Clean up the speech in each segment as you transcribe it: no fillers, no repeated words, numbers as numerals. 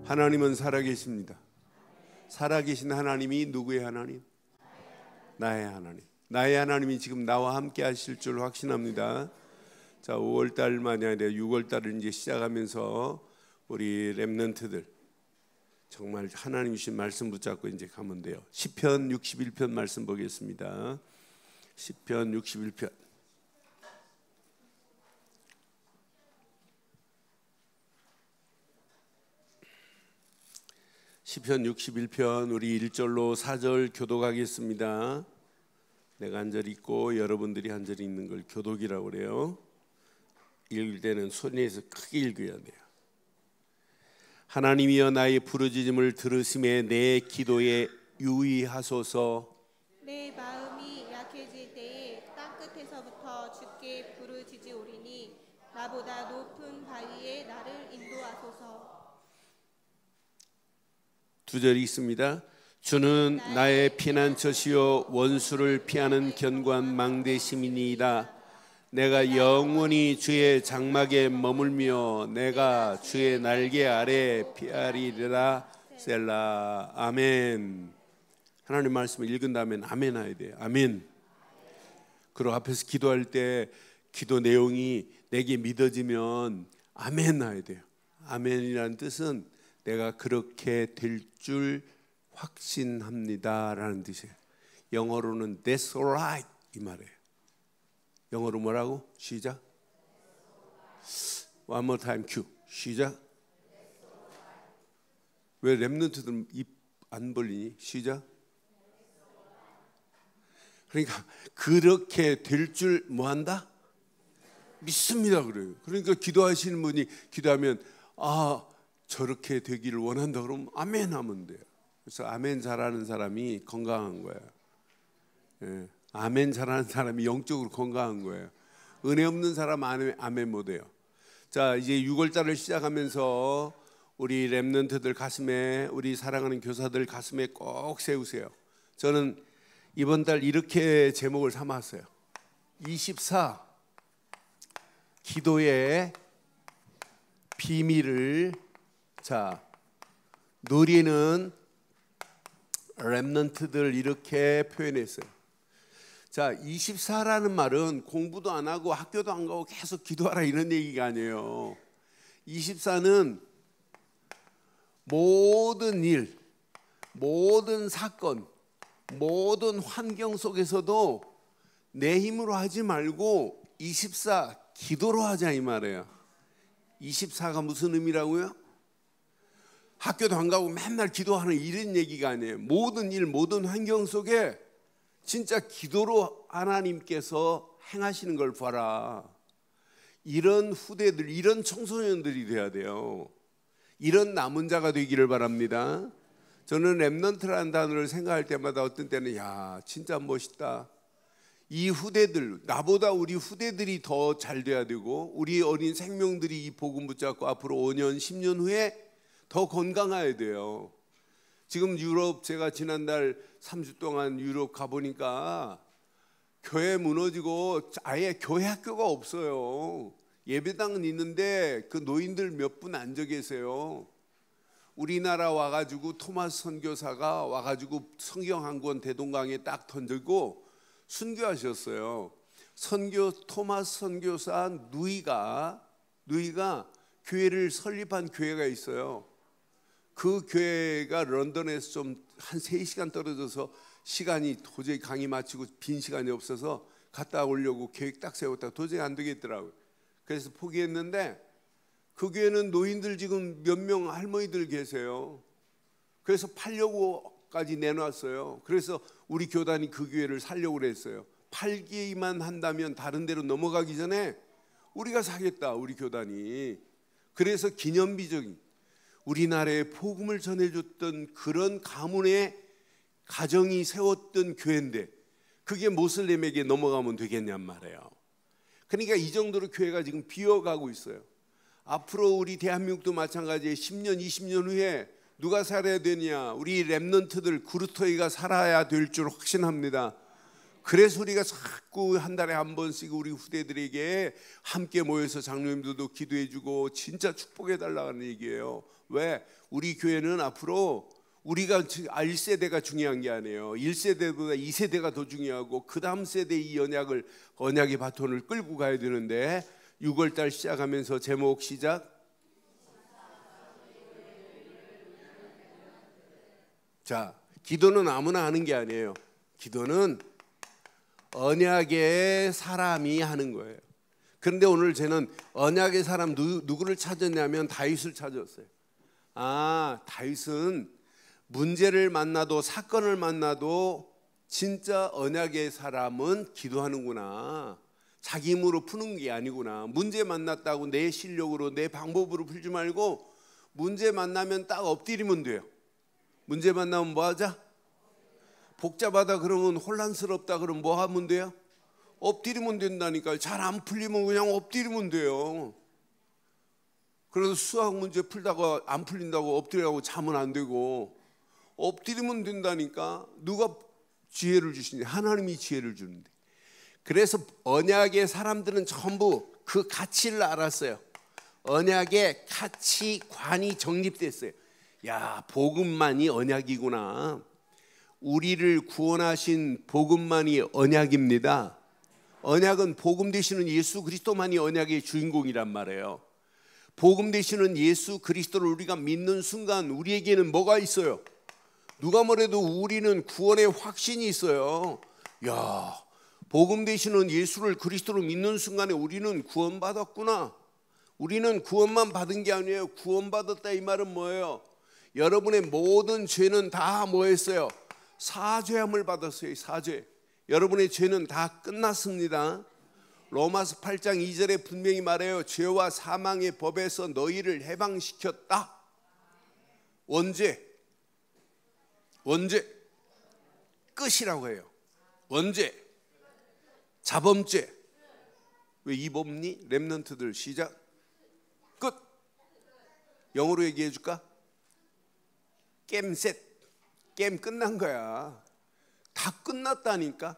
하나님은 살아계십니다. 살아계신 하나님이 누구의 하나님? 나의 하나님. 나의 하나님이 지금 나와 함께 하실 줄 확신합니다. 자, 5월달만이 아니라 6월달을 이제 시작하면서 우리 렘넌트들 정말 하나님 주신 말씀 붙잡고 이제 가면 돼요. 시편 61편 말씀 보겠습니다. 시편 61편. 시편 61편 우리 1절로 4절 교독하겠습니다. 내가 한 절 읽고 여러분들이 한 절 읽는 걸 교독이라고 그래요. 읽을 때는 소리내서 크게 읽어야 돼요. 하나님이여 나의 부르짖음을 들으심에 내 기도에 유의하소서. 내 마음이 약해질 때에 땅끝에서부터 주께 부르짖으오리니 나보다 높은 바위에 나를 인도하소서. 두 절 있습니다. 주는 나의 피난처시요 원수를 피하는 견고한 망대심이니이다. 내가 영원히 주의 장막에 머물며 내가 주의 날개 아래 피하리라. 셀라. 아멘. 하나님 말씀을 읽은 다음에 아멘 해야 돼요. 아멘. 그리고 앞에서 기도할 때 기도 내용이 내게 믿어지면 아멘 해야 돼요. 아멘이라는 뜻은 내가 그렇게 될 줄 확신합니다 라는 뜻이에요. 영어로는 That's alright 이 말이에요. 영어로 뭐라고? 시작. One more time cue. 시작. 왜 렘넌트들은 입 안 벌리니? 시작. 그러니까 그렇게 될 줄 뭐한다? 믿습니다 그래요. 그러니까 기도하시는 분이 기도하면 저렇게 되기를 원한다 그러면 아멘 하면 돼요. 그래서 아멘 잘하는 사람이 건강한 거예요. 예. 아멘 잘하는 사람이 영적으로 건강한 거예요. 은혜 없는 사람 아멘 못해요. 자, 이제 6월달을 시작하면서 우리 렘넌트들 가슴에, 우리 사랑하는 교사들 가슴에 꼭 세우세요. 저는 이번 달 이렇게 제목을 삼았어요. 24 기도의 비밀을 누리는 렘넌트들 이렇게 표현했어요. 자, 24라는 말은 공부도 안 하고 학교도 안 가고 계속 기도하라 이런 얘기가 아니에요. 24는 모든 일, 모든 사건, 모든 환경 속에서도 내 힘으로 하지 말고 24 기도로 하자 이 말이에요. 24가 무슨 의미라고요? 학교도 안 가고 맨날 기도하는 이런 얘기가 아니에요. 모든 일, 모든 환경 속에 진짜 기도로 하나님께서 행하시는 걸 봐라. 이런 후대들, 이런 청소년들이 돼야 돼요. 이런 남은 자가 되기를 바랍니다. 저는 렘넌트라는 단어를 생각할 때마다 어떤 때는 야 진짜 멋있다. 이 후대들, 나보다 우리 후대들이 더 잘 돼야 되고 우리 어린 생명들이 이 복음 붙잡고 앞으로 5년, 10년 후에 더 건강해야 돼요. 지금 유럽 제가 지난달 3주 동안 유럽 가보니까 교회 무너지고 아예 교회 학교가 없어요. 예배당은 있는데 그 노인들 몇 분 앉아 계세요. 우리나라 와가지고 토마스 선교사가 와가지고 성경 한 권 대동강에 딱 던지고 순교하셨어요. 토마스 선교사 누이가 교회를 설립한 교회가 있어요. 그 교회가 런던에서 좀 한 3시간 떨어져서 시간이 도저히 강의 마치고 빈 시간이 없어서 갔다 오려고 계획 딱 세웠다가 도저히 안 되겠더라고요. 그래서 포기했는데 그 교회는 노인들 지금 몇 명 할머니들 계세요. 그래서 팔려고까지 내놨어요. 그래서 우리 교단이 그 교회를 살려고 그랬어요. 팔기만 한다면 다른 데로 넘어가기 전에 우리가 사겠다 우리 교단이. 그래서 기념비적인 우리나라에 복음을 전해줬던 그런 가문의 가정이 세웠던 교회인데 그게 모슬렘에게 넘어가면 되겠냔 말이에요. 그러니까 이 정도로 교회가 지금 비어가고 있어요. 앞으로 우리 대한민국도 마찬가지에 10년 20년 후에 누가 살아야 되냐? 우리 렘넌트들 구루터이가 살아야 될 줄 확신합니다. 그래서 우리가 자꾸 한 달에 한 번씩 우리 후대들에게 함께 모여서 장로님들도 기도해주고 진짜 축복해달라는 얘기예요. 왜? 우리 교회는 앞으로 우리가 1세대가 중요한 게 아니에요. 1세대보다 2세대가 더 중요하고 그 다음 세대 이 언약의 바톤을 끌고 가야 되는데 6월달 시작하면서 제목 시작. 자, 기도는 아무나 하는 게 아니에요. 기도는 언약의 사람이 하는 거예요. 그런데 오늘 저는 언약의 사람 누구를 찾았냐면 다윗을 찾았어요. 아, 다윗은 문제를 만나도 사건을 만나도 진짜 언약의 사람은 기도하는구나. 자기 힘으로 푸는 게 아니구나. 문제 만났다고 내 실력으로 내 방법으로 풀지 말고 문제 만나면 딱 엎드리면 돼요. 문제 만나면 뭐 하자? 복잡하다 그러면 혼란스럽다 그러면 뭐 하면 돼요? 엎드리면 된다니까요. 잘 안 풀리면 그냥 엎드리면 돼요. 그래서 수학 문제 풀다가 안 풀린다고 엎드리라고 자면 안 되고 엎드리면 된다니까. 누가 지혜를 주시냐? 하나님이 지혜를 주는데. 그래서 언약의 사람들은 전부 그 가치를 알았어요. 언약의 가치관이 정립됐어요. 야, 복음만이 언약이구나. 우리를 구원하신 복음만이 언약입니다. 언약은 복음 되시는 예수 그리스도만이 언약의 주인공이란 말이에요. 복음 되시는 예수 그리스도를 우리가 믿는 순간 우리에게는 뭐가 있어요? 누가 뭐래도 우리는 구원의 확신이 있어요. 야, 복음 되시는 예수를 그리스도로 믿는 순간에 우리는 구원받았구나. 우리는 구원만 받은 게 아니에요. 구원받았다 이 말은 뭐예요? 여러분의 모든 죄는 다 뭐했어요? 사죄함을 받았어요. 사죄. 여러분의 죄는 다 끝났습니다. 로마서 8장 2절에 분명히 말해요. 죄와 사망의 법에서 너희를 해방시켰다. 언제? 끝이라고 해요. 언제? 자범죄. 왜 이범니? 렘넌트들 시작. 끝. 영어로 얘기해 줄까? 게임 셋. 게임 끝난 거야. 다 끝났다니까.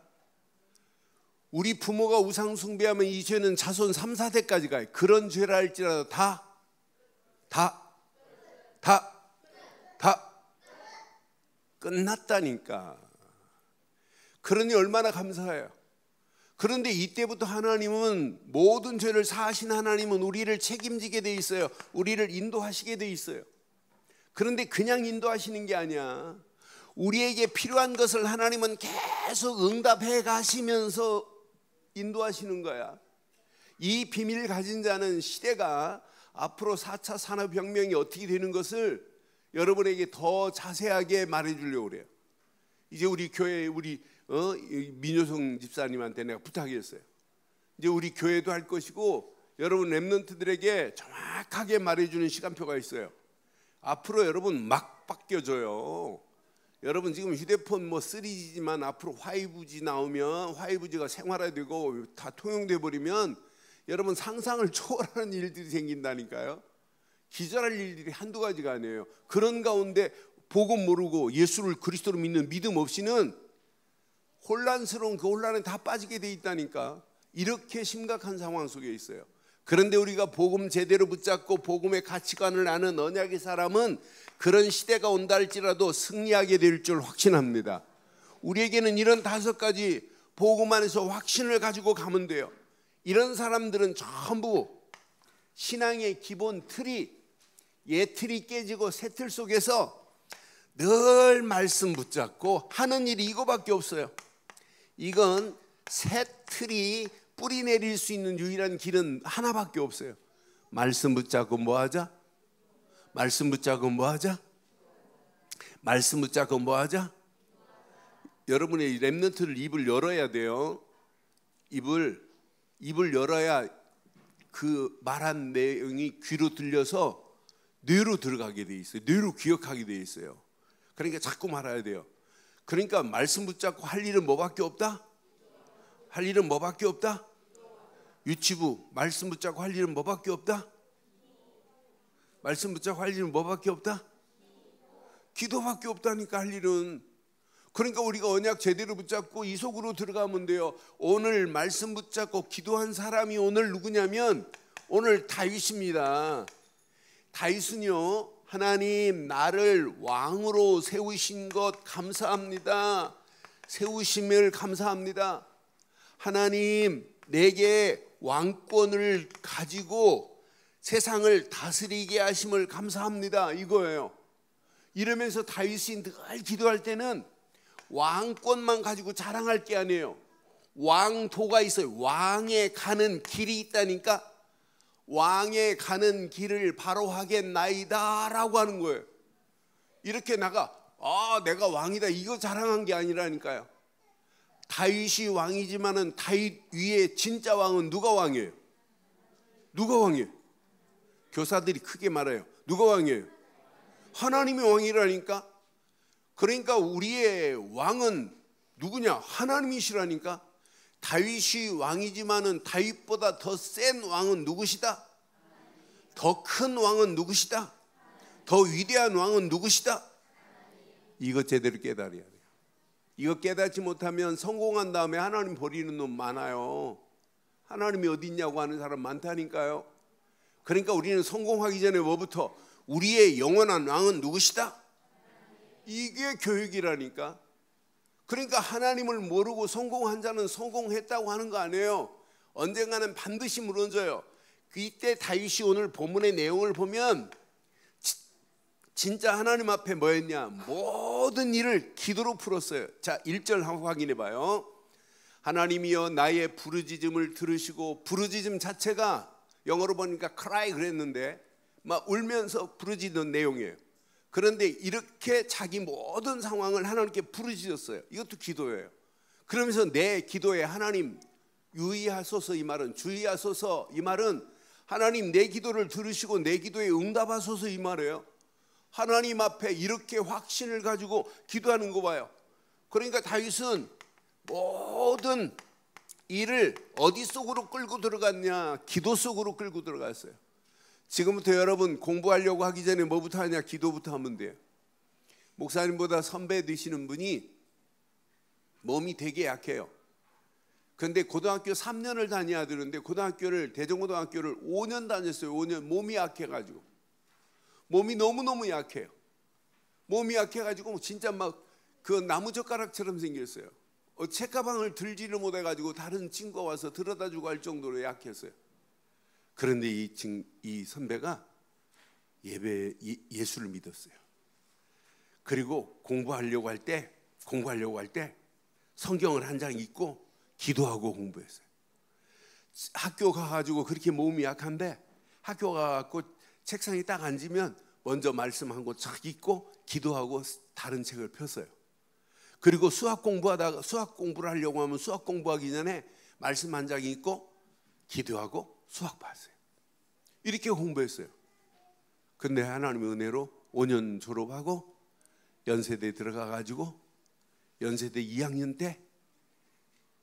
우리 부모가 우상 숭배하면 이 죄는 자손 3, 4대까지 가요. 그런 죄라 할지라도 다 끝났다니까. 그러니 얼마나 감사해요. 그런데 이때부터 하나님은 모든 죄를 사하신 하나님은 우리를 책임지게 돼 있어요. 우리를 인도하시게 돼 있어요. 그런데 그냥 인도하시는 게 아니야. 우리에게 필요한 것을 하나님은 계속 응답해 가시면서 인도하시는 거야. 이 비밀을 가진 자는 시대가 앞으로 4차 산업혁명이 어떻게 되는 것을 여러분에게 더 자세하게 말해주려고 그래요. 이제 우리 교회 민효성 집사님한테 내가 부탁했어요. 이제 우리 교회도 할 것이고 여러분 렘넌트들에게 정확하게 말해주는 시간표가 있어요. 앞으로 여러분 막 바뀌어져요. 여러분 지금 휴대폰 3G지만 앞으로 5G 나오면 5G가 생활화되고 다 통용돼 버리면 여러분 상상을 초월하는 일들이 생긴다니까요. 기절할 일들이 한두 가지가 아니에요. 그런 가운데 복음 모르고 예수를 그리스도로 믿는 믿음 없이는 혼란스러운 그 혼란에 다 빠지게 돼 있다니까. 이렇게 심각한 상황 속에 있어요. 그런데 우리가 복음 제대로 붙잡고 복음의 가치관을 아는 언약의 사람은 그런 시대가 온다 할지라도 승리하게 될 줄 확신합니다. 우리에게는 이런 5가지 복음 안에서 확신을 가지고 가면 돼요. 이런 사람들은 전부 신앙의 기본 틀이 틀이 깨지고 새 틀 속에서 늘 말씀 붙잡고 하는 일이 이거밖에 없어요. 이건 새 틀이 뿌리 내릴 수 있는 유일한 길은 하나밖에 없어요. 말씀 붙잡고 뭐 하자? 말씀 붙잡고 뭐 하자? 말씀 붙잡고 뭐 하자? 여러분의 렘넌트를 입을 열어야 돼요. 입을 열어야 그 말한 내용이 귀로 들려서 뇌로 들어가게 돼 있어요. 뇌로 기억하게 돼 있어요. 그러니까 자꾸 말해야 돼요. 그러니까 말씀 붙잡고 할 일은 뭐밖에 없다? 할 일은 뭐밖에 없다? 유치부 말씀 붙잡고 할 일은 뭐밖에 없다? 말씀 붙잡고 할 일은 뭐밖에 없다? 기도밖에 없다니까. 할 일은 그러니까 우리가 언약 제대로 붙잡고 이 속으로 들어가면 돼요. 오늘 말씀 붙잡고 기도한 사람이 오늘 누구냐면 오늘 다윗입니다. 다윗은요, 하나님 나를 왕으로 세우신 것 감사합니다. 세우심을 감사합니다. 하나님 내게 왕권을 가지고 세상을 다스리게 하심을 감사합니다. 이거예요. 이러면서 다윗이 늘 기도할 때는 왕권만 가지고 자랑할 게 아니에요. 왕도가 있어요. 왕에 가는 길이 있다니까. 왕에 가는 길을 바로 하겠나이다 라고 하는 거예요. 이렇게 내가 왕이다 이거 자랑한 게 아니라니까요. 다윗이 왕이지만은 다윗 위에 진짜 왕은 누가 왕이에요? 누가 왕이에요? 교사들이 크게 말해요. 누가 왕이에요? 하나님이 왕이라니까. 그러니까 우리의 왕은 누구냐? 하나님이시라니까. 다윗이 왕이지만은 다윗보다 더 센 왕은 누구시다? 더 큰 왕은 누구시다? 더 위대한 왕은 누구시다? 이거 제대로 깨달아야 돼요. 이거 깨닫지 못하면 성공한 다음에 하나님 버리는 놈 많아요. 하나님이 어디 있냐고 하는 사람 많다니까요. 그러니까 우리는 성공하기 전에 뭐부터? 우리의 영원한 왕은 누구시다? 이게 교육이라니까. 그러니까 하나님을 모르고 성공한 자는 성공했다고 하는 거 아니에요. 언젠가는 반드시 무너져요. 이때 다윗이 오늘 본문의 내용을 보면 진짜 하나님 앞에 뭐 했냐? 모든 일을 기도로 풀었어요. 자, 1절 한번 확인해 봐요. 하나님이여 나의 부르짖음을 들으시고, 부르짖음 자체가 영어로 보니까 cry 그랬는데 막 울면서 부르짖는 내용이에요. 그런데 이렇게 자기 모든 상황을 하나님께 부르짖었어요. 이것도 기도예요. 그러면서 내 기도에 하나님 유의하소서, 이 말은 주의하소서, 이 말은 하나님 내 기도를 들으시고 내 기도에 응답하소서, 이 말이에요. 하나님 앞에 이렇게 확신을 가지고 기도하는 거 봐요. 그러니까 다윗은 모든 일을 어디 속으로 끌고 들어갔냐? 기도 속으로 끌고 들어갔어요. 지금부터 여러분 공부하려고 하기 전에 뭐부터 하냐? 기도부터 하면 돼요. 목사님보다 선배 되시는 분이 몸이 되게 약해요. 그런데 고등학교 3년을 다녀야 되는데 대전고등학교를 5년 다녔어요. 5년. 몸이 약해가지고. 몸이 너무너무 약해요. 몸이 약해가지고 진짜 막 그 나무젓가락처럼 생겼어요. 책가방을 들지를 못해가지고 다른 친구가 와서 들여다주고 할 정도로 약했어요. 그런데 이 선배가 예수를 믿었어요. 그리고 공부하려고 할 때 성경을 한 장 읽고 기도하고 공부했어요. 학교 가가지고 그렇게 몸이 약한데 학교 가갖고 책상에 딱 앉으면 먼저 말씀 한 권 쫙 읽고 기도하고 다른 책을 폈어요. 그리고 수학 공부를 하려고 하면 수학 공부하기 전에 말씀 한 장 읽고 기도하고 수학 봤어요. 이렇게 공부했어요. 근데 하나님의 은혜로 5년 졸업하고 연세대 들어가가지고 연세대 2학년 때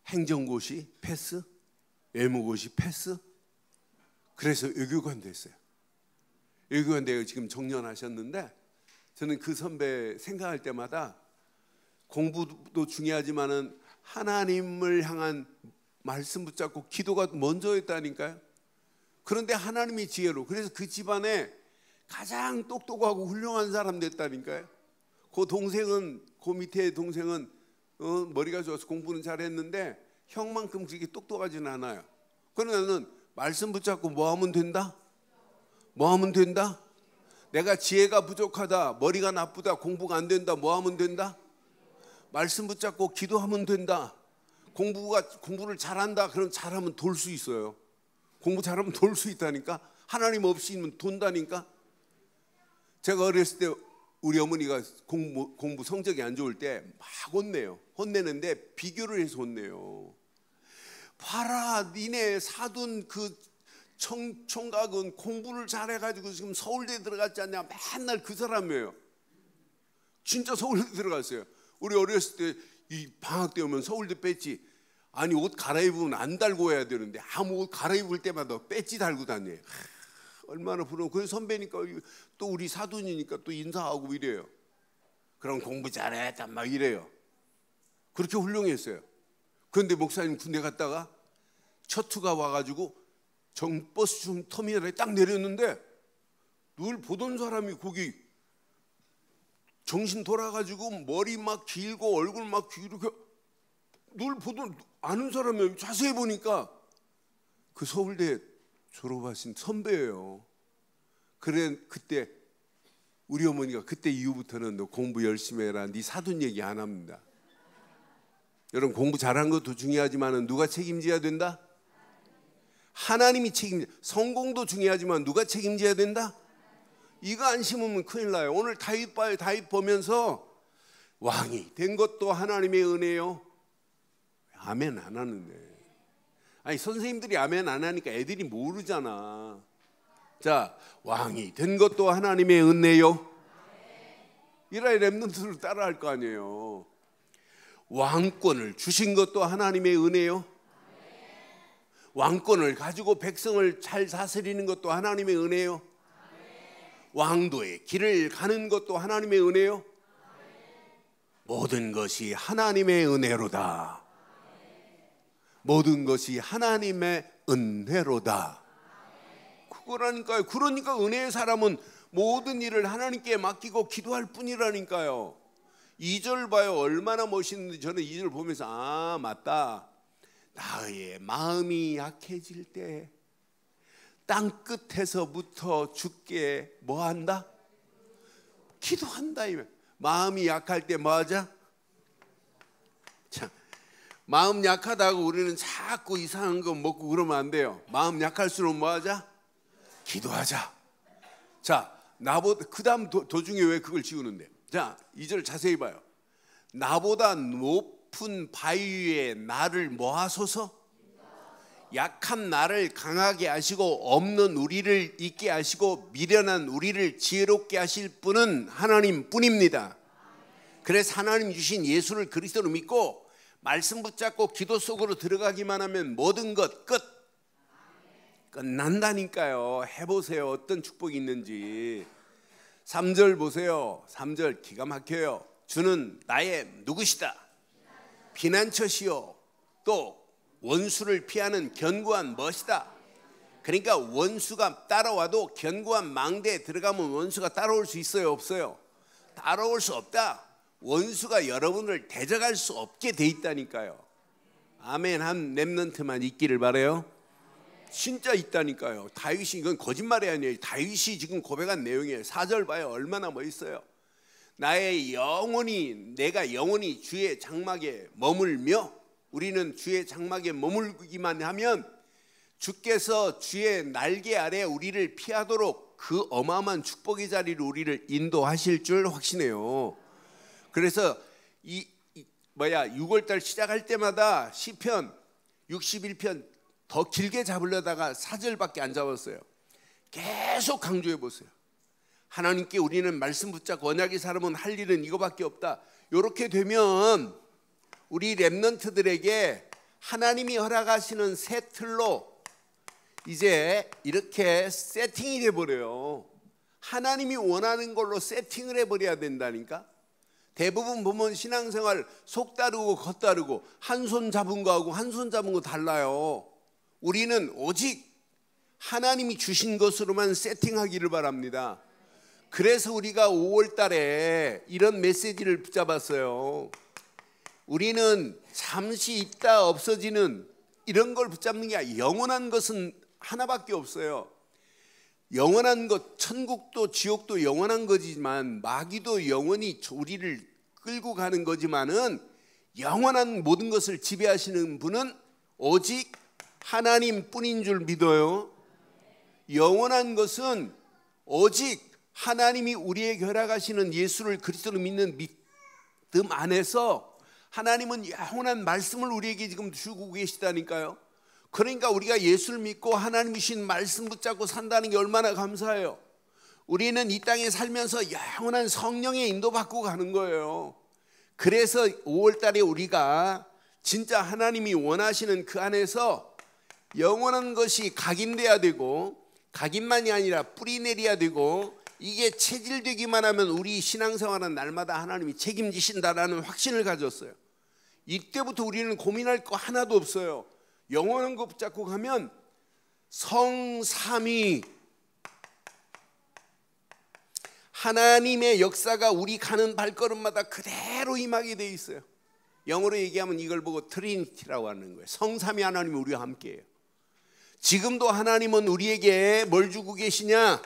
행정고시 패스, 외무고시 패스, 그래서 외교관 됐어요. 외교관 되어 지금 정년하셨는데 저는 그 선배 생각할 때마다 공부도 중요하지만은 하나님을 향한 말씀 붙잡고 기도가 먼저였다니까요. 그런데 하나님이 지혜로, 그래서 그 집안에 가장 똑똑하고 훌륭한 사람 됐다니까요. 그 밑에 동생은 머리가 좋아서 공부는 잘했는데 형만큼 그렇게 똑똑하지는 않아요. 그러면 말씀 붙잡고 뭐 하면 된다? 뭐 하면 된다? 내가 지혜가 부족하다, 머리가 나쁘다, 공부가 안 된다, 뭐 하면 된다? 말씀 붙잡고 기도하면 된다. 공부를 잘한다, 그럼 잘하면 돌 수 있어요. 공부 잘하면 돌 수 있다니까. 하나님 없이는 돈다니까. 제가 어렸을 때 우리 어머니가 공부 성적이 안 좋을 때 막 혼내요. 혼내는데 비교를 해서 혼내요. 봐라, 니네 사돈 그 총각은 공부를 잘해가지고 지금 서울대 들어갔지 않냐. 맨날 그 사람이에요. 진짜 서울대 들어갔어요. 우리 어렸을 때 이 방학 때 오면 서울대 배지, 아니 옷 갈아입으면 안 달고 해야 되는데 아무 옷 갈아입을 때마다 배지 달고 다녀요. 얼마나 부러워. 그 선배니까 또 우리 사돈이니까 또 인사하고 이래요. 그럼 공부 잘했다 막 이래요. 그렇게 훌륭했어요. 그런데 목사님 군대 갔다가 첫 투가 와가지고 정버스 터미널에 딱 내렸는데 늘 보던 사람이 거기 정신 돌아가지고 머리 막 길고 얼굴 막 이렇게 늘 보던 아는 사람이 자세히 보니까 그 서울대 졸업하신 선배예요. 그래 그때 우리 어머니가 그때 이후부터는 너 공부 열심히 해라. 네 사돈 얘기 안 합니다. 여러분 공부 잘한 것도 중요하지만 누가 책임져야 된다? 하나님이 성공도 중요하지만 누가 책임져야 된다? 이거 안 심으면 큰일 나요. 오늘 다윗 봐요. 다윗 보면서 왕이 된 것도 하나님의 은혜요. 아멘 안 하는데. 아니 선생님들이 아멘 안 하니까 애들이 모르잖아. 자, 왕이 된 것도 하나님의 은혜요. 이라이 랩런트를 따라할 거 아니에요. 왕권을 주신 것도 하나님의 은혜요. 왕권을 가지고 백성을 잘 다스리는 것도 하나님의 은혜요. 왕도의 길을 가는 것도 하나님의 은혜요. 모든 것이 하나님의 은혜로다. 모든 것이 하나님의 은혜로다. 그거라니까요. 그러니까 은혜의 사람은 모든 일을 하나님께 맡기고 기도할 뿐이라니까요. 2절 봐요. 얼마나 멋있는지. 저는 2절 보면서 아 맞다. 나의 마음이 약해질 때 땅끝에서부터 주께 뭐한다? 기도한다. 마음이 약할 때 뭐하자? 참, 마음 약하다고 우리는 자꾸 이상한 거 먹고 그러면 안 돼요. 마음 약할수록 뭐하자? 기도하자. 자, 나보다 그 다음 도중에 왜 그걸 지우는데? 자, 2절 자세히 봐요. 나보다 높은 바위 위에 나를 모아소서. 약한 나를 강하게 하시고 없는 우리를 있게 하시고 미련한 우리를 지혜롭게 하실 분은 하나님 뿐입니다. 그래서 하나님 주신 예수를 그리스도로 믿고 말씀 붙잡고 기도 속으로 들어가기만 하면 모든 것 끝난다니까요. 해보세요. 어떤 축복이 있는지. 3절 보세요. 3절 기가 막혀요. 주는 나의 누구시다? 피난처시요 또 원수를 피하는 견고한 멋이다. 그러니까 원수가 따라와도 견고한 망대에 들어가면 원수가 따라올 수 있어요? 없어요? 따라올 수 없다. 원수가 여러분을 대적할 수 없게 돼 있다니까요. 아멘. 한 렘넌트만 있기를 바라요. 진짜 있다니까요. 다윗이 이건 거짓말이 아니에요. 다윗이 지금 고백한 내용이에요. 4절 봐요. 얼마나 멋있어요. 나의 영혼이 내가 영원히 주의 장막에 머물며 우리는 주의 장막에 머물기만 하면 주께서 주의 날개 아래 우리를 피하도록 그 어마어마한 축복의 자리로 우리를 인도하실 줄 확신해요. 그래서 6월달 시작할 때마다 시편 61편 더 길게 잡으려다가 4절밖에 안 잡았어요. 계속 강조해 보세요. 하나님께 우리는 말씀 붙잡고 언약의 사람은 할 일은 이거밖에 없다. 이렇게 되면 우리 렘넌트들에게 하나님이 허락하시는 새 틀로 이제 이렇게 세팅이 돼버려요. 하나님이 원하는 걸로 세팅을 해버려야 된다니까. 대부분 보면 신앙생활 속 다르고 겉 다르고 한 손 잡은 거하고 한 손 잡은 거 달라요. 우리는 오직 하나님이 주신 것으로만 세팅하기를 바랍니다. 그래서 우리가 5월 달에 이런 메시지를 붙잡았어요. 우리는 잠시 있다 없어지는 이런 걸 붙잡는 게 아니라 영원한 것은 하나밖에 없어요. 영원한 것, 천국도 지옥도 영원한 거지만 마귀도 영원히 우리를 끌고 가는 거지만은 영원한 모든 것을 지배하시는 분은 오직 하나님 뿐인 줄 믿어요. 영원한 것은 오직 하나님이 우리에게 허락하시는 예수를 그리스도로 믿는 믿음 안에서 하나님은 영원한 말씀을 우리에게 지금 주고 계시다니까요. 그러니까 우리가 예수를 믿고 하나님이 주신 말씀 붙잡고 산다는 게 얼마나 감사해요. 우리는 이 땅에 살면서 영원한 성령의 인도받고 가는 거예요. 그래서 5월 달에 우리가 진짜 하나님이 원하시는 그 안에서 영원한 것이 각인돼야 되고 각인만이 아니라 뿌리내려야 되고 이게 체질되기만 하면 우리 신앙생활은 날마다 하나님이 책임지신다라는 확신을 가졌어요. 이때부터 우리는 고민할 거 하나도 없어요. 영원한 거 붙잡고 가면 성삼위 하나님의 역사가 우리 가는 발걸음마다 그대로 임하게 돼 있어요. 영어로 얘기하면 이걸 보고 트리니티라고 하는 거예요. 성삼위 하나님이 우리와 함께해요. 지금도 하나님은 우리에게 뭘 주고 계시냐?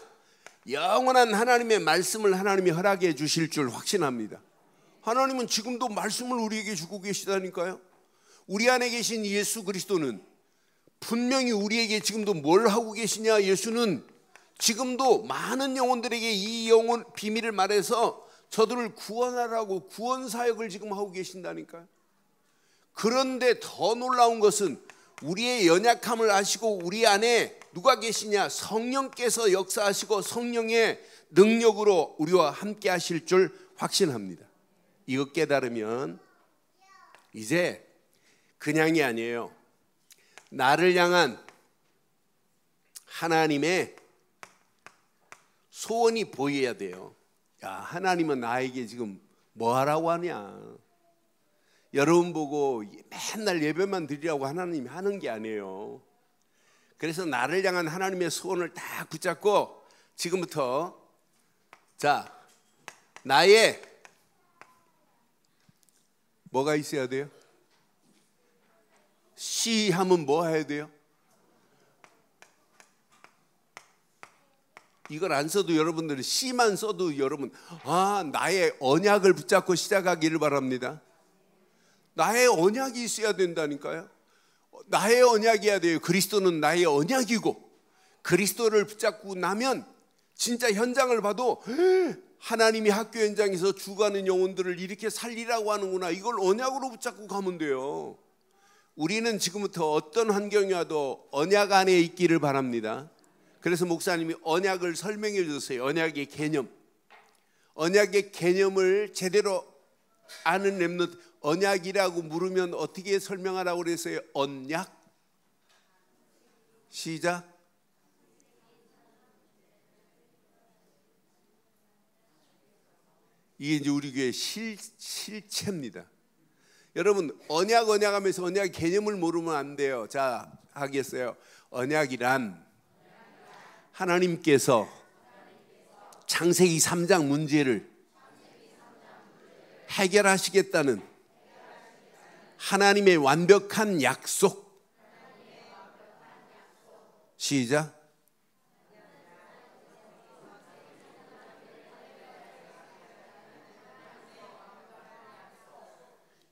영원한 하나님의 말씀을 하나님이 허락해 주실 줄 확신합니다. 하나님은 지금도 말씀을 우리에게 주고 계시다니까요. 우리 안에 계신 예수 그리스도는 분명히 우리에게 지금도 뭘 하고 계시냐? 예수는 지금도 많은 영혼들에게 이 영혼 비밀을 말해서 저들을 구원하라고 구원 사역을 지금 하고 계신다니까요. 그런데 더 놀라운 것은 우리의 연약함을 아시고 우리 안에 누가 계시냐? 성령께서 역사하시고 성령의 능력으로 우리와 함께 하실 줄 확신합니다. 이거 깨달으면 이제 그냥이 아니에요. 나를 향한 하나님의 소원이 보여야 돼요. 야, 하나님은 나에게 지금 뭐 하라고 하냐? 여러분 보고 맨날 예배만 드리라고 하나님이 하는 게 아니에요. 그래서 나를 향한 하나님의 소원을 딱 붙잡고 지금부터 자, 나의 뭐가 있어야 돼요? 시 하면 뭐 해야 돼요? 이걸 안 써도 여러분들은 시만 써도 여러분 나의 언약을 붙잡고 시작하기를 바랍니다. 나의 언약이 있어야 된다니까요. 나의 언약이어야 돼요. 그리스도는 나의 언약이고 그리스도를 붙잡고 나면 진짜 현장을 봐도 하나님이 학교 현장에서 죽어가는 영혼들을 이렇게 살리라고 하는구나. 이걸 언약으로 붙잡고 가면 돼요. 우리는 지금부터 어떤 환경이 와도 언약 안에 있기를 바랍니다. 그래서 목사님이 언약을 설명해 주세요. 언약의 개념. 언약의 개념을 제대로 아는 렘넌트, 언약이라고 물으면 어떻게 설명하라고 그랬어요? 언약? 시작. 이게 이제 우리 교회 실체입니다. 여러분 언약 하면서 언약 개념을 모르면 안 돼요. 자, 하겠어요. 언약이란 하나님께서 창세기 3장 문제를 해결하시겠다는 하나님의 완벽한 약속. 시작.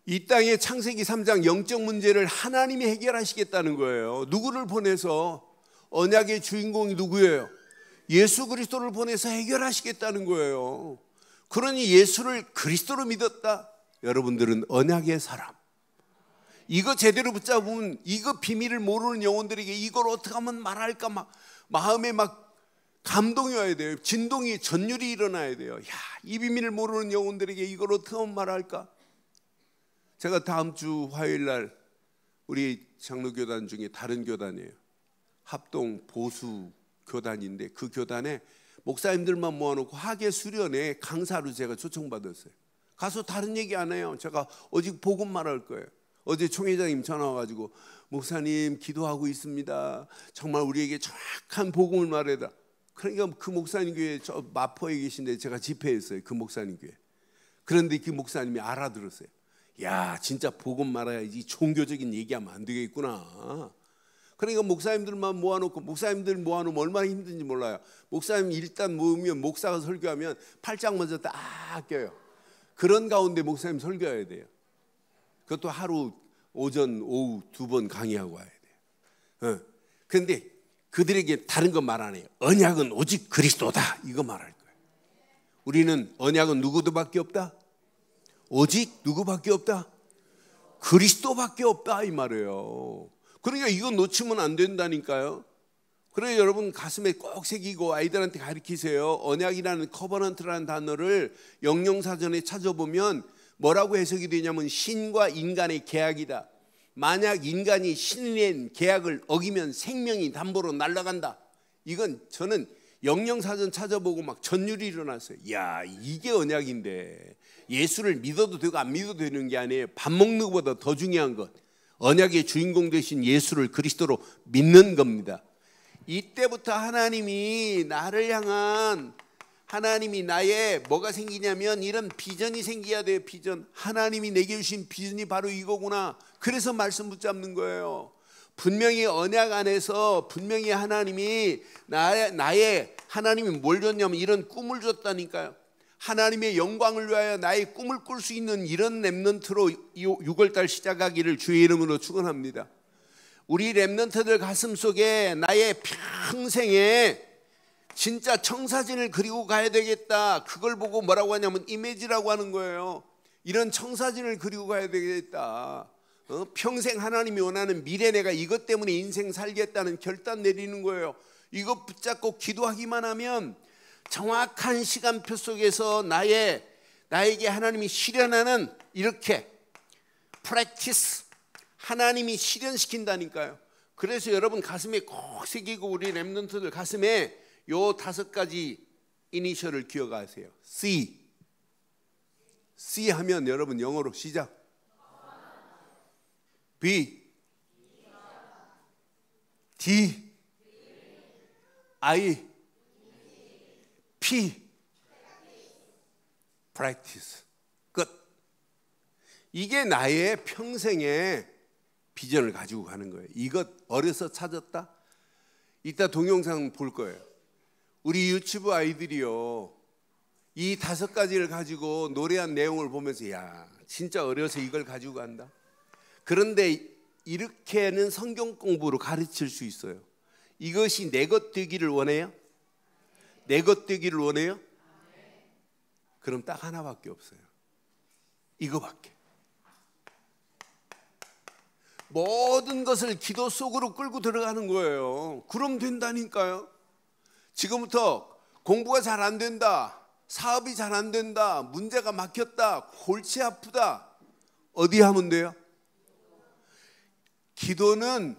이 땅의 창세기 3장 영적 문제를 하나님이 해결하시겠다는 거예요. 누구를 보내서? 언약의 주인공이 누구예요? 예수 그리스도를 보내서 해결하시겠다는 거예요. 그러니 예수를 그리스도로 믿었다. 여러분들은 언약의 사람. 이거 제대로 붙잡으면 이거 비밀을 모르는 영혼들에게 이걸 어떻게 하면 말할까 마음에 막 감동이 와야 돼요. 진동이 전율이 일어나야 돼요. 야, 이 비밀을 모르는 영혼들에게 이걸 어떻게 하면 말할까? 제가 다음 주 화요일 날 우리 장로교단 중에 다른 교단이에요. 합동 보수 교단인데 그 교단에 목사님들만 모아놓고 학예 수련회 강사로 제가 초청받았어요. 가서 다른 얘기 안 해요. 제가 오직 복음만 할 거예요. 어제 총회장님 전화 와가지고 목사님 기도하고 있습니다. 정말 우리에게 정확한 복음을 말해라. 그러니까 그 목사님 교회 저 마포에 계신데 제가 집회했어요. 그 목사님 교회. 그런데 그 목사님이 알아들었어요. 야, 진짜 복음 말아야지 종교적인 얘기하면 안 되겠구나. 그러니까 목사님들만 모아놓고 목사님들 모아놓으면 얼마나 힘든지 몰라요. 목사님 일단 모으면 목사가 설교하면 팔짱 먼저 딱 껴요. 그런 가운데 목사님 설교해야 돼요. 그것도 하루 오전 오후 2번 강의하고 와야 돼요. 그런데 그들에게 다른 거 말 안 해요. 언약은 오직 그리스도다 이거 말할 거예요. 우리는 언약은 누구도밖에 없다. 오직 누구밖에 없다? 그리스도밖에 없다 이 말이에요. 그러니까 이거 놓치면 안 된다니까요. 그래서 여러분 가슴에 꼭 새기고 아이들한테 가르치세요. 언약이라는 커버넌트라는 단어를 영영사전에 찾아보면 뭐라고 해석이 되냐면 신과 인간의 계약이다. 만약 인간이 신이 낸 계약을 어기면 생명이 담보로 날아간다. 이건 저는 영영사전 찾아보고 막 전율이 일어났어요. 야, 이게 언약인데 예수를 믿어도 되고 안 믿어도 되는 게 아니에요. 밥 먹는 것보다 더 중요한 것, 언약의 주인공 되신 예수를 그리스도로 믿는 겁니다. 이때부터 하나님이 나를 향한, 하나님이 나의 뭐가 생기냐면 이런 비전이 생겨야 돼요. 비전. 하나님이 내게 주신 비전이 바로 이거구나. 그래서 말씀 붙잡는 거예요. 분명히 언약 안에서 분명히 하나님이 나의 하나님이 뭘 줬냐면 이런 꿈을 줬다니까요. 하나님의 영광을 위하여 나의 꿈을 꿀 수 있는 이런 렘넌트로 6월달 시작하기를 주의 이름으로 축원합니다. 우리 렘넌트들 가슴속에 나의 평생에 진짜 청사진을 그리고 가야 되겠다. 그걸 보고 뭐라고 하냐면 이미지라고 하는 거예요. 이런 청사진을 그리고 가야 되겠다. 평생 하나님이 원하는 미래, 내가 이것 때문에 인생 살겠다는 결단 내리는 거예요. 이것 붙잡고 기도하기만 하면 정확한 시간표 속에서 나에게 하나님이 실현하는, 이렇게 프랙티스, 하나님이 실현시킨다니까요. 그래서 여러분 가슴에 꼭 새기고 우리 렘넌트들 가슴에 요 5가지 이니셜을 기억하세요. C 하면 여러분 영어로 시작. B, D, I, P, practice. 끝. 이게 나의 평생의 비전을 가지고 가는 거예요. 이것 어려서 찾았다? 이따 동영상 볼 거예요. 우리 유치부 아이들이요, 이 5가지를 가지고 노래한 내용을 보면서 야, 진짜 어려서 이걸 가지고 간다. 그런데 이렇게는 성경 공부로 가르칠 수 있어요. 이것이 내 것 되기를 원해요? 내 것 되기를 원해요? 그럼 딱 하나밖에 없어요. 이거밖에. 모든 것을 기도 속으로 끌고 들어가는 거예요. 그럼 된다니까요. 지금부터 공부가 잘 안 된다, 사업이 잘 안 된다, 문제가 막혔다, 골치 아프다, 어디 하면 돼요? 기도는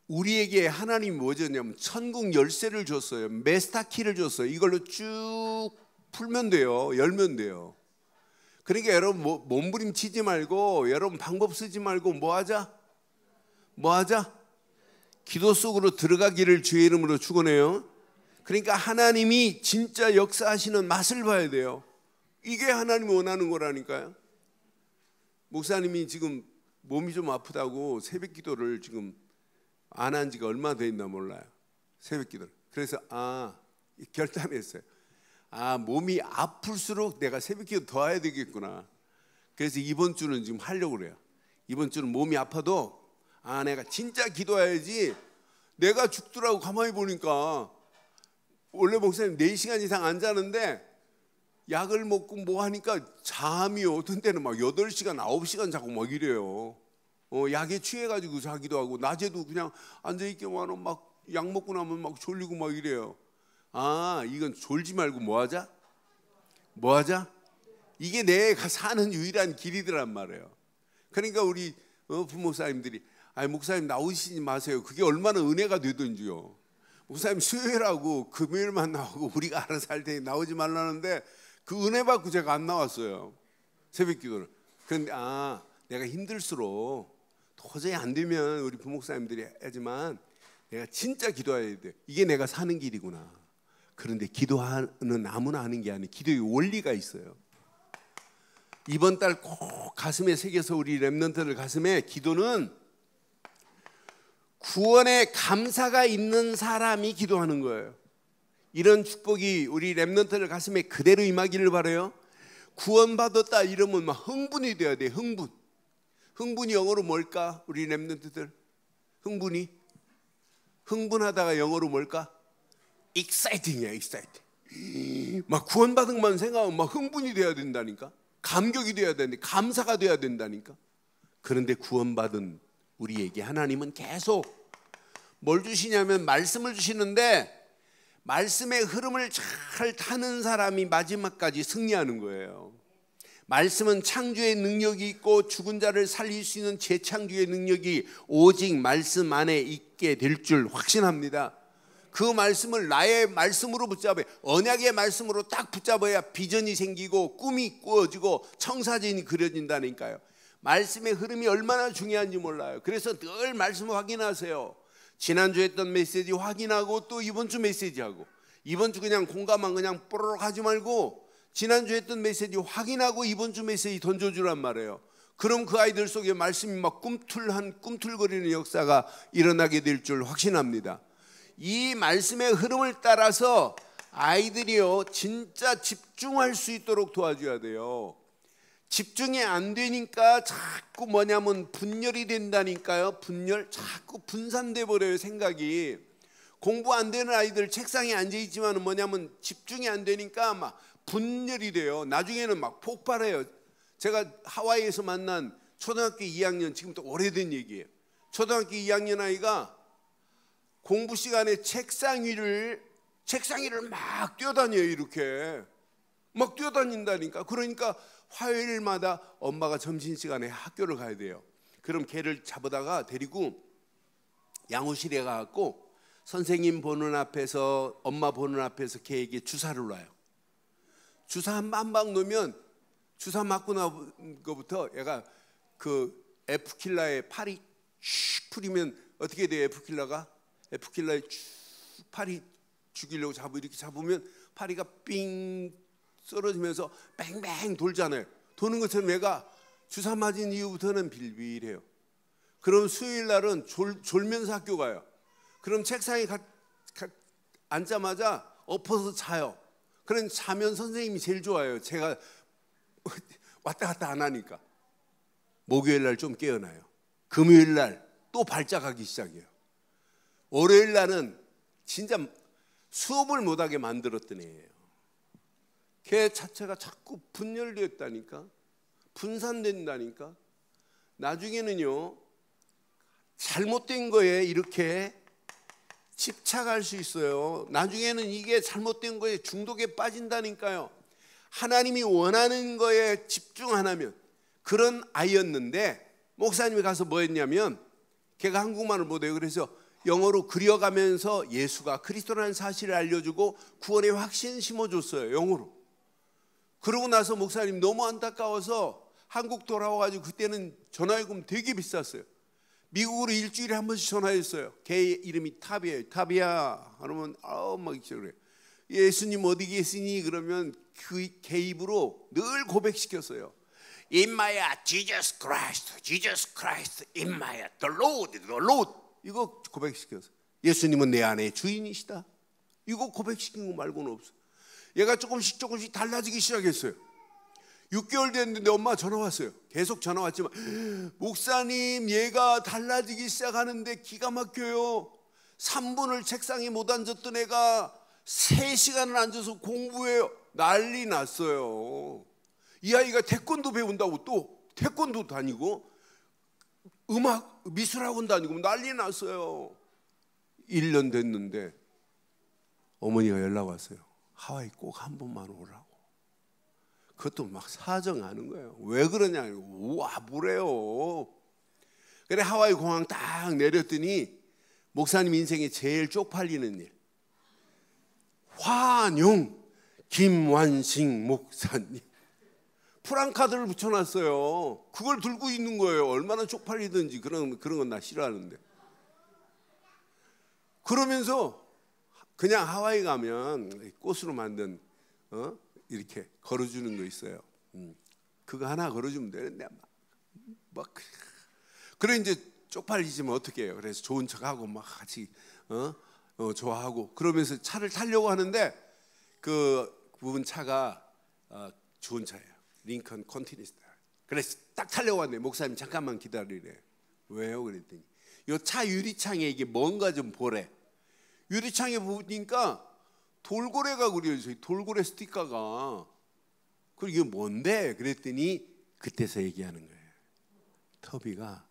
우리에게 하나님이 뭐 줬냐면 천국 열쇠를 줬어요. 메스타키를 줬어요. 이걸로 쭉 풀면 돼요. 열면 돼요. 그러니까 여러분 몸부림치지 말고, 여러분 방법 쓰지 말고 뭐 하자? 기도 속으로 들어가기를 주의 이름으로 축원해요. 그러니까 하나님이 진짜 역사하시는 맛을 봐야 돼요. 이게 하나님이 원하는 거라니까요. 목사님이 지금 몸이 좀 아프다고 새벽 기도를 지금 안 한 지가 얼마 됐나 몰라요. 새벽 기도를. 그래서 결단했어요. 몸이 아플수록 내가 새벽 기도 더 해야 되겠구나. 그래서 이번 주는 지금 하려고 그래요. 이번 주는 몸이 아파도 내가 진짜 기도해야지. 내가 죽더라고. 가만히 보니까 원래 목사님 4시간 이상 안 자는데 약을 먹고 뭐 하니까 잠이 어떤 때는 막 8시간 9시간 자고 막 이래요. 약에 취해가지고 자기도 하고, 낮에도 그냥 앉아있기만 하면 막 약 먹고 나면 막 졸리고 막 이래요. 이건 졸지 말고 뭐 하자? 이게 내가 사는 유일한 길이더란 말이에요. 그러니까 우리 부목사님들이 목사님 나오시지 마세요. 그게 얼마나 은혜가 되든지요. 목사님 수요일하고 금요일만 나오고 우리가 알아서 할 테니 나오지 말라는데 그 은혜 받고 제가 안 나왔어요. 새벽 기도를. 그런데 내가 힘들수록 도저히 안 되면 우리 부목사님들이 하지만 내가 진짜 기도해야 돼. 이게 내가 사는 길이구나. 그런데 기도는 아무나 하는 게 아니에요. 기도의 원리가 있어요. 이번 달 꼭 가슴에 새겨서 우리 렘넌트들 가슴에, 기도는 구원의 감사가 있는 사람이 기도하는 거예요. 이런 축복이 우리 렘넌트들 가슴에 그대로 임하기를 바라요. 구원받았다 이러면 막 흥분이 돼야 돼. 흥분이 영어로 뭘까? 우리 렘넌트들 흥분하다가 영어로 뭘까? exciting이야. exciting. 막 구원받은 것만 생각하면 막 흥분이 돼야 된다니까. 감격이 돼야 되는데, 감사가 돼야 된다니까. 그런데 구원받은 우리에게 하나님은 계속 뭘 주시냐면 말씀을 주시는데, 말씀의 흐름을 잘 타는 사람이 마지막까지 승리하는 거예요. 말씀은 창조의 능력이 있고 죽은 자를 살릴 수 있는 재창조의 능력이 오직 말씀 안에 있게 될 줄 확신합니다. 그 말씀을 나의 말씀으로 붙잡아야, 언약의 말씀으로 딱 붙잡아야 비전이 생기고 꿈이 꾸어지고 청사진이 그려진다니까요. 말씀의 흐름이 얼마나 중요한지 몰라요. 그래서 늘 말씀을 확인하세요. 지난주에 했던 메시지 확인하고 또 이번 주 메시지하고, 이번 주 그냥 공감만 그냥 뽀로록 하지 말고 지난주에 했던 메시지 확인하고 이번 주 메시지 던져주란 말이에요. 그럼 그 아이들 속에 말씀이 막 꿈틀거리는 역사가 일어나게 될 줄 확신합니다. 이 말씀의 흐름을 따라서 아이들이요 진짜 집중할 수 있도록 도와줘야 돼요. 집중이 안 되니까 자꾸 뭐냐면 분열이 된다니까요. 자꾸 분산돼 버려요. 생각이. 공부 안 되는 아이들 책상에 앉아 있지만 뭐냐면 집중이 안 되니까 막 분열이 돼요. 나중에는 막 폭발해요. 제가 하와이에서 만난 초등학교 2학년, 지금부터 오래된 얘기예요. 초등학교 2학년 아이가 공부 시간에 책상 위를 막 뛰어다녀요. 이렇게 막 뛰어다닌다니까. 그러니까 화요일마다 엄마가 점심시간에 학교를 가야 돼요. 그럼 걔를 잡아다가 데리고 양호실에 가갖고 선생님 보는 앞에서, 엄마 보는 앞에서 걔에게 주사를 놔요. 주사 한 방 놓으면, 주사 맞고 나온 거부터 얘가 그 에프킬라에 팔이 쭉 풀리면 어떻게 돼요? 에프킬라에 쭉 팔이 죽이려고 이렇게 잡으면 파리가 삥 썰어지면서 뱅뱅 돌잖아요. 도는 것처럼 얘가 주사 맞은 이후부터는 빌빌해요. 그럼 수요일 날은 졸면서 학교 가요. 그럼 책상에 앉자마자 엎어서 자요. 그럼 자면 선생님이 제일 좋아요. 제가 왔다 갔다 안 하니까. 목요일 날 좀 깨어나요. 금요일 날 또 발작하기 시작해요. 월요일 날은 진짜 수업을 못하게 만들었던 애예요. 걔 자체가 자꾸 분열되었다니까, 분산된다니까. 나중에는요 잘못된 거에 이렇게 집착할 수 있어요. 나중에는 이게 잘못된 거에 중독에 빠진다니까요. 하나님이 원하는 거에 집중 안 하면. 그런 아이였는데 목사님이 가서 뭐 했냐면, 걔가 한국말을 못해요. 그래서 영어로 그려가면서 예수가 그리스도라는 사실을 알려주고 구원의 확신 심어줬어요. 영어로. 그러고 나서 목사님 너무 안타까워서 한국 돌아와가지고, 그때는 전화요금 되게 비쌌어요. 미국으로 일주일에 한 번씩 전화했어요. 걔 이름이 탑이에요. 탑이야 그러면 막 이렇게 그래요. 예수님 어디 계시니? 그러면 걔 입으로 늘 고백시켰어요. 임마야 Jesus Christ 임마야 the Lord 이거 고백시켰어요. 예수님은 내 안에 주인이시다. 이거 고백시킨 거 말고는 없어요. 얘가 조금씩 달라지기 시작했어요. 6개월 됐는데 엄마 전화 왔어요. 계속 전화 왔지만, 목사님 얘가 달라지기 시작하는데 기가 막혀요. 3분을 책상에 못 앉았던 애가 3시간을 앉아서 공부해요. 난리 났어요. 이 아이가 태권도 배운다고 또 태권도 다니고 음악 미술학원 다니고 난리 났어요. 1년 됐는데 어머니가 연락 왔어요. 하와이 꼭 한 번만 오라고. 그것도 막 사정하는 거예요. 왜 그러냐. 우와 뭐래요. 그래 하와이 공항 딱 내렸더니 목사님 인생에 제일 쪽팔리는 일. 환영 김완식 목사님. 프랑카드를 붙여놨어요. 그걸 들고 있는 거예요. 얼마나 쪽팔리든지. 그런 건 나 싫어하는데. 그러면서 그냥 하와이 가면 꽃으로 만든 이렇게 걸어주는 거 있어요. 그거 하나 걸어주면 되는데 막 그래 이제 쪽팔리지면 어떻게 해요? 그래서 좋은 척하고 막 같이 좋아하고 그러면서 차를 타려고 하는데 그 부분 차가 좋은 차예요. 링컨 컨티니스타. 그래서 딱 타려고 왔네. 목사님 잠깐만 기다리래. 왜요? 그랬더니 이 차 유리창에 이게 뭔가 좀 보래. 유리창에 보니까 돌고래가 그려져. 돌고래 스티커가. 그리고 이게 뭔데? 그랬더니 그때서 얘기하는 거예요. 터비가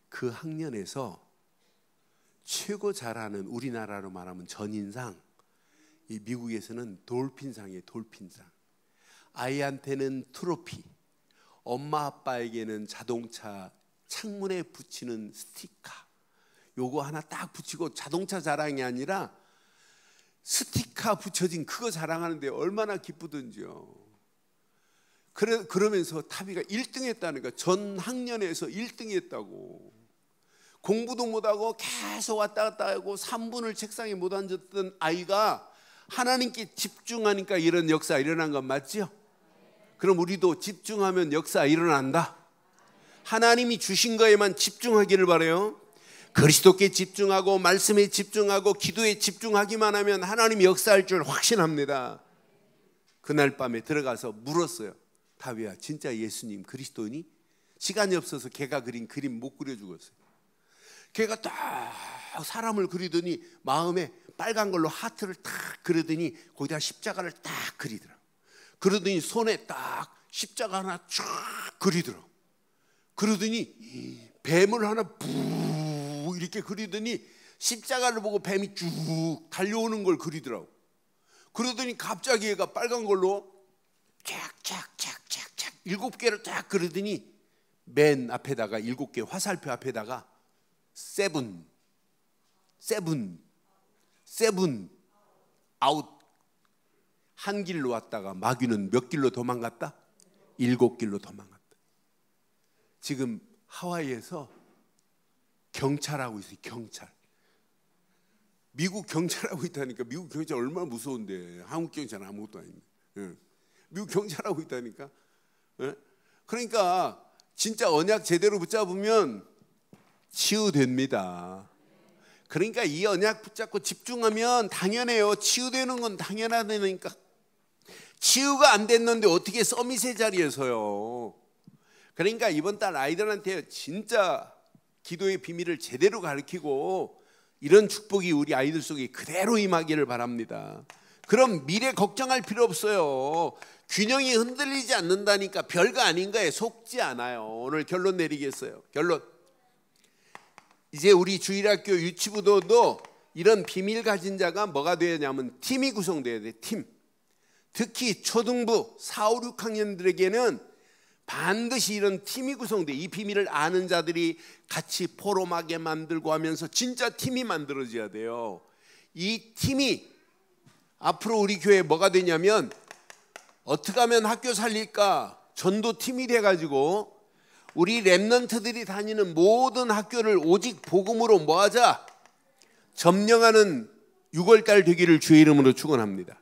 그 학년에서 최고 잘하는, 우리나라로 말하면 전인상, 이 미국에서는 돌핀상이에요. 돌핀상. 아이한테는 트로피, 엄마 아빠에게는 자동차 창문에 붙이는 스티커. 요거 하나 딱 붙이고 자동차 자랑이 아니라 스티커 붙여진 그거 자랑하는데 얼마나 기쁘던지요. 그러면서 타비가 1등 했다는 거야. 전 학년에서 1등 했다고. 공부도 못하고 계속 왔다 갔다 하고 3분을 책상에 못 앉았던 아이가 하나님께 집중하니까 이런 역사 일어난 건 맞죠? 그럼 우리도 집중하면 역사 일어난다. 하나님이 주신 거에만 집중하기를 바라요. 그리스도께 집중하고 말씀에 집중하고 기도에 집중하기만 하면 하나님이 역사할 줄 확신합니다. 그날 밤에 들어가서 물었어요. 다윗아, 진짜 예수님 그리스도니? 시간이 없어서 걔가 그린 그림 못 그려 죽었어요. 걔가 딱 사람을 그리더니 마음에 빨간 걸로 하트를 딱 그리더니 거기다 십자가를 딱 그리더라고. 그러더니 손에 딱 십자가 하나 쫙 그리더라고. 그러더니 뱀을 하나 부 이렇게 그리더니 십자가를 보고 뱀이 쭉 달려오는 걸 그리더라고. 그러더니 갑자기 얘가 빨간 걸로 쫙쫙쫙쫙쫙 7개를 딱 그리더니 맨 앞에다가 7개 화살표 앞에다가 세븐 아웃. 한 길로 왔다가 마귀는 몇 길로 도망갔다? 7길로 도망갔다. 지금 하와이에서 경찰하고 있어요. 경찰. 미국 경찰하고 있다니까. 미국 경찰 얼마나 무서운데. 한국 경찰은 아무것도 아닌데. 미국 경찰하고 있다니까. 그러니까 진짜 언약 제대로 붙잡으면 치유됩니다. 그러니까 이 언약 붙잡고 집중하면 당연해요. 치유되는 건 당연하다니까. 치유가 안 됐는데 어떻게 서밋의 자리에서요. 그러니까 이번 달 아이들한테 진짜 기도의 비밀을 제대로 가르치고 이런 축복이 우리 아이들 속에 그대로 임하기를 바랍니다. 그럼 미래 걱정할 필요 없어요. 균형이 흔들리지 않는다니까. 별거 아닌 거에 속지 않아요. 오늘 결론 내리겠어요. 결론. 이제 우리 주일학교 유치부도도 이런 비밀 가진 자가 뭐가 되냐면 팀이 구성돼야 돼. 팀. 특히 초등부 4, 5, 6학년들에게는 반드시 이런 팀이 구성돼. 이 비밀을 아는 자들이 같이 포럼하게 만들고 하면서 진짜 팀이 만들어져야 돼요. 이 팀이 앞으로 우리 교회에 뭐가 되냐면 어떻게 하면 학교 살릴까? 전도팀이 돼가지고 우리 렘넌트들이 다니는 모든 학교를 오직 복음으로 뭐하자? 점령하는 6월달 되기를 주의 이름으로 축원합니다.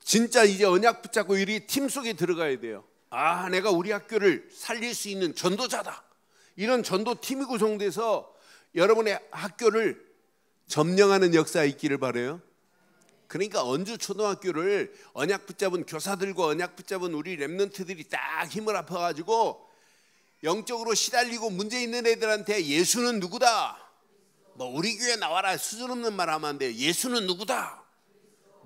진짜 이제 언약 붙잡고 우리 팀 속에 들어가야 돼요. 아, 내가 우리 학교를 살릴 수 있는 전도자다. 이런 전도팀이 구성돼서 여러분의 학교를 점령하는 역사가 있기를 바라요. 그러니까 언주 초등학교를 언약 붙잡은 교사들과 언약 붙잡은 우리 렘넌트들이 딱 힘을 합쳐가지고 영적으로 시달리고 문제 있는 애들한테 예수는 누구다? 뭐 우리 교회 나와라 수준 없는 말 하면 안 돼요. 예수는 누구다?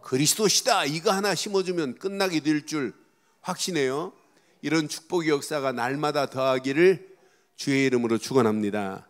그리스도시다. 이거 하나 심어주면 끝나게 될 줄 확신해요. 이런 축복의 역사가 날마다 더하기를 주의 이름으로 축원합니다.